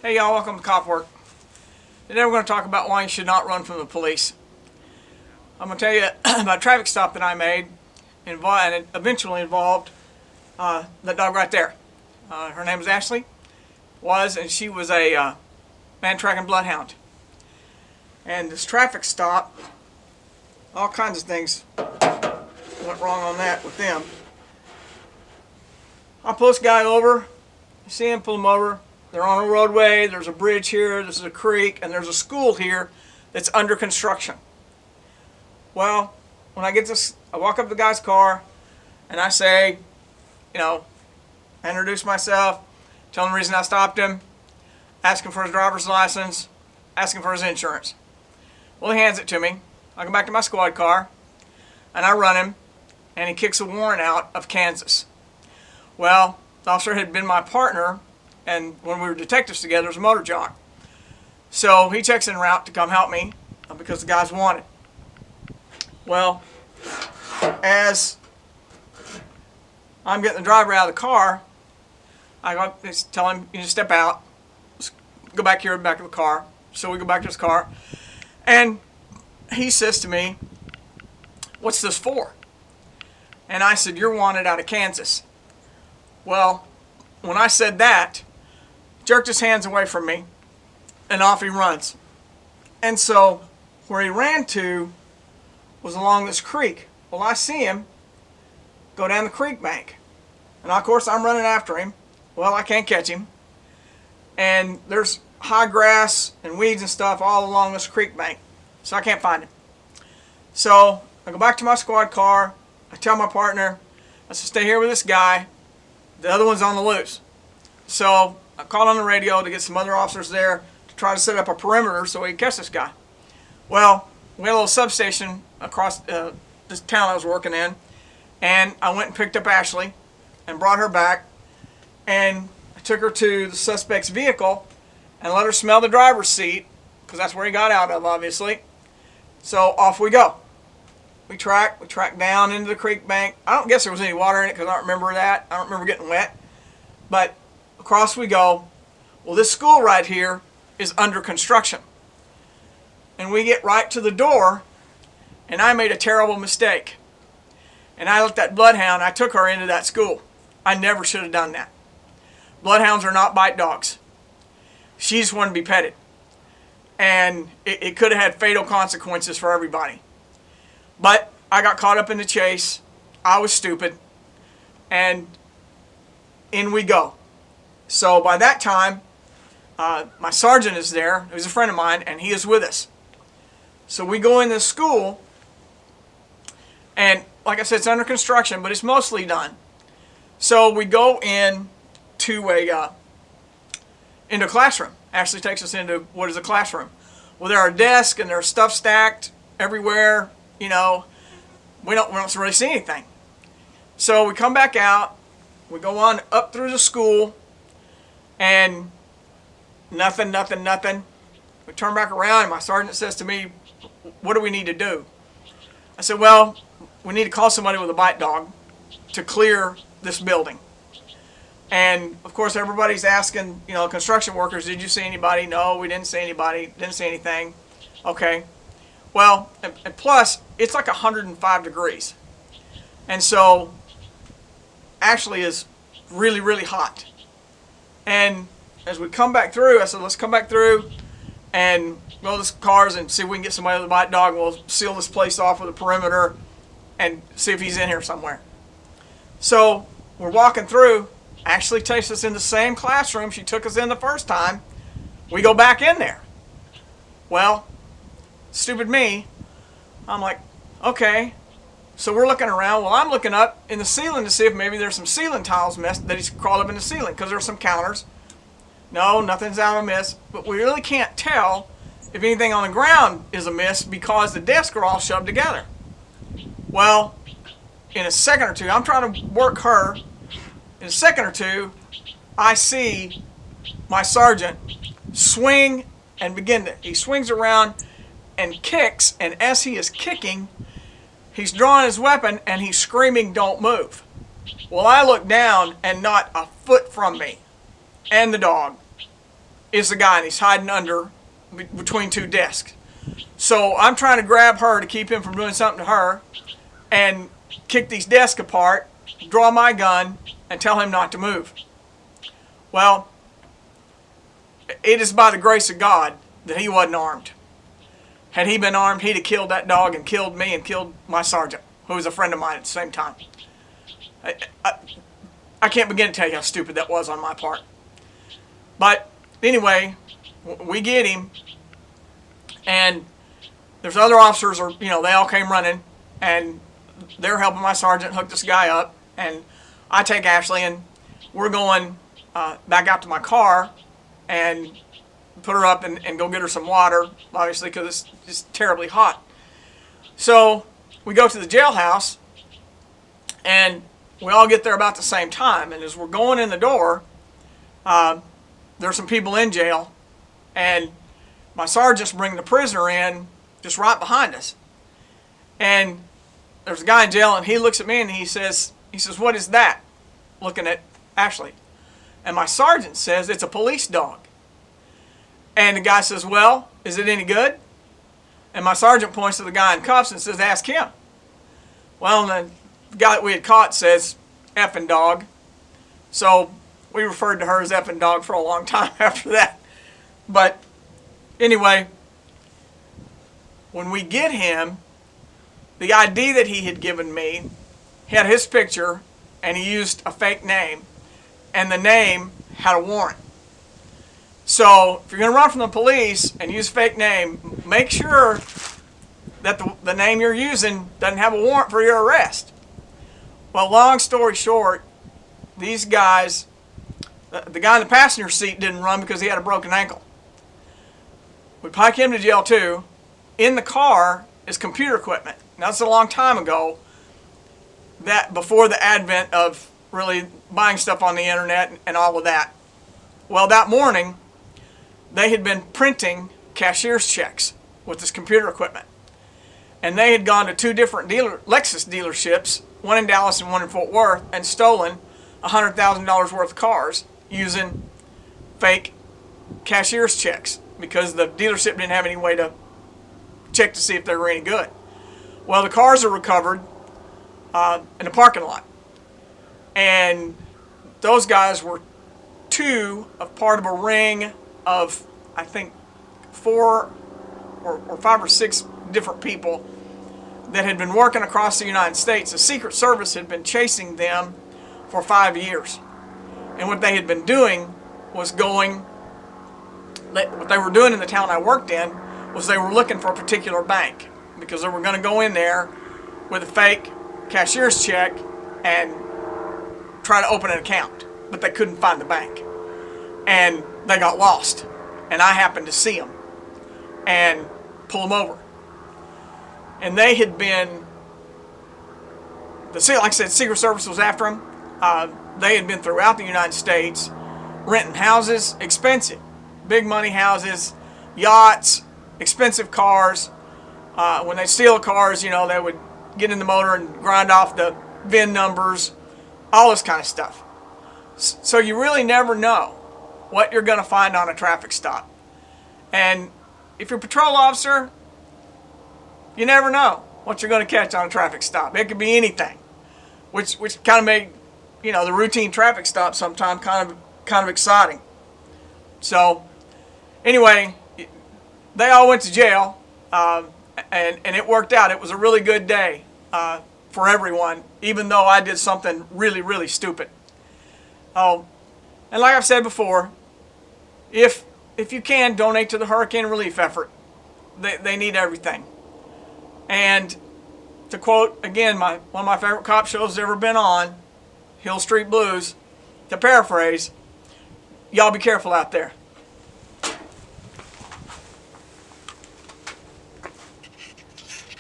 Hey y'all, welcome to Cop Work. Today we're going to talk about why you should not run from the police. I'm going to tell you about a traffic stop that I made, and it eventually involved that dog right there. Her name is Ashley, and she was a man-tracking bloodhound. And this traffic stop, all kinds of things went wrong on that with them. I pull this guy over, you see him, pull him over. They're on a roadway, there's a bridge here, this is a creek, and there's a school here that's under construction. Well, when I get this, I walk up to the guy's car, and I say, I introduce myself, tell him the reason I stopped him, ask him for his driver's license, ask him for his insurance. Well, he hands it to me. I go back to my squad car, and I run him, and he kicks a warrant out of Kansas. Well, the officer had been my partner, and when we were detectives together, as a motor jock. So he checks en route to come help me because the guy's wanted. Well, as I'm getting the driver out of the car, I go tell him, you need to step out. Let's go back here, back to the car. So we go back to his car, and he says to me, "What's this for?" And I said, "You're wanted out of Kansas." Well, when I said that, jerked his hands away from me, and off he runs. And so where he ran to was along this creek. Well, I see him go down the creek bank, and of course I'm running after him. Well, I can't catch him, and there's high grass and weeds and stuff all along this creek bank, so I can't find him. So I go back to my squad car. I tell my partner, I said, "Stay here with this guy. The other one's on the loose." So I called on the radio to get some other officers there to try to set up a perimeter so we could catch this guy. Well, we had a little substation across this town I was working in, and I went and picked up Ashley and brought her back, and I took her to the suspect's vehicle and let her smell the driver's seat, because that's where he got out of, obviously. So off we go. We track down into the creek bank. I don't guess there was any water in it because I don't remember that. I don't remember getting wet. But across we go. Well, this school right here is under construction. And we get right to the door, and I made a terrible mistake. And I let that bloodhound, I took her into that school. I never should have done that. Bloodhounds are not bite dogs. She just wanted to be petted. And it could have had fatal consequences for everybody. But I got caught up in the chase. I was stupid. And in we go. So by that time, my sergeant is there. He's a friend of mine, and he is with us. So we go in this school, and like I said, it's under construction, but it's mostly done. So we go in to into a classroom. Ashley takes us into what is a classroom. Well, there are desks and there's stuff stacked everywhere. We don't really see anything. So we come back out. We go on up through the school, and nothing. We turn back around, and my sergeant says to me, "What do we need to do?" I said, "Well, we need to call somebody with a bite dog to clear this building." And of course everybody's asking, construction workers, "Did you see anybody?" "No, we didn't see anybody, didn't see anything." Okay. Well, and plus, it's like 105 degrees. And so Ashley is really, really hot. And as we come back through, I said, "Let's come back through and go to the cars and see if we can get somebody with a bite dog. We'll seal this place off with a perimeter and see if he's in here somewhere." So we're walking through. Ashley takes us in the same classroom she took us in the first time. We go back in there. Well, stupid me, I'm like, okay. So we're looking around. Well, I'm looking up in the ceiling to see if maybe there's some ceiling tiles missed, that he's crawled up in the ceiling, because there's some counters. No, nothing's out amiss, but we really can't tell if anything on the ground is amiss because the desks are all shoved together. Well, in a second or two, I'm trying to work her. In a second or two, I see my sergeant swing and he swings around and kicks, and as he is kicking, he's drawing his weapon and he's screaming, "Don't move." Well, I look down, and not a foot from me and the dog is the guy, and he's hiding between two desks. So I'm trying to grab her to keep him from doing something to her, and kick these desks apart, draw my gun, and tell him not to move. Well, it is by the grace of God that he wasn't armed. Had he been armed, he'd have killed that dog and killed me and killed my sergeant, who was a friend of mine at the same time. I can't begin to tell you how stupid that was on my part. But anyway, we get him, and there's other officers, they all came running, and they're helping my sergeant hook this guy up, and I take Ashley, and we're going back out to my car and put her up and go get her some water, obviously, because it's just terribly hot. So we go to the jailhouse, and we all get there about the same time. And as we're going in the door, there's some people in jail, and my sergeant's bringing the prisoner in just right behind us. And there's a guy in jail, and he looks at me and he says, "What is that?" Looking at Ashley. And my sergeant says, "It's a police dog." And the guy says, "Well, is it any good?" And my sergeant points to the guy in cuffs and says, "Ask him." Well, the guy that we had caught says, "Effing dog." So we referred to her as effing dog for a long time after that. But anyway, when we get him, the ID that he had given me had his picture, and he used a fake name, and the name had a warrant. So if you're going to run from the police and use a fake name, make sure that the name you're using doesn't have a warrant for your arrest. Well, long story short, these guys, the guy in the passenger seat didn't run because he had a broken ankle. We pike him to jail too. In the car is computer equipment. Now, that's a long time ago, that before the advent of really buying stuff on the internet and all of that. Well, that morning, they had been printing cashier's checks with this computer equipment. And they had gone to two different Lexus dealerships, one in Dallas and one in Fort Worth, and stolen $100,000 worth of cars using fake cashier's checks because the dealership didn't have any way to check to see if they were any good. Well, the cars are recovered in the parking lot. And those guys were part of a ring of, I think, 4 or 5 or 6 different people that had been working across the United States. The Secret Service had been chasing them for 5 years. And what they had been doing was what they were doing in the town I worked in was they were looking for a particular bank because they were going to go in there with a fake cashier's check and try to open an account. But they couldn't find the bank. And they got lost. And I happened to see them and pull them over. And they had been, like I said, Secret Service was after them. They had been throughout the United States renting houses, expensive, big money houses, yachts, expensive cars. When they steal cars, they would get in the motor and grind off the VIN numbers, all this kind of stuff. So you really never know what you're going to find on a traffic stop. And if you're a patrol officer, you never know what you're going to catch on a traffic stop. It could be anything, which kind of made the routine traffic stop sometimes kind of exciting. So anyway, they all went to jail, and it worked out. It was a really good day for everyone, even though I did something really, really stupid. And like I've said before, if you can, donate to the hurricane relief effort. They need everything. And to quote, again, one of my favorite cop shows that's ever been on, Hill Street Blues, to paraphrase, y'all be careful out there.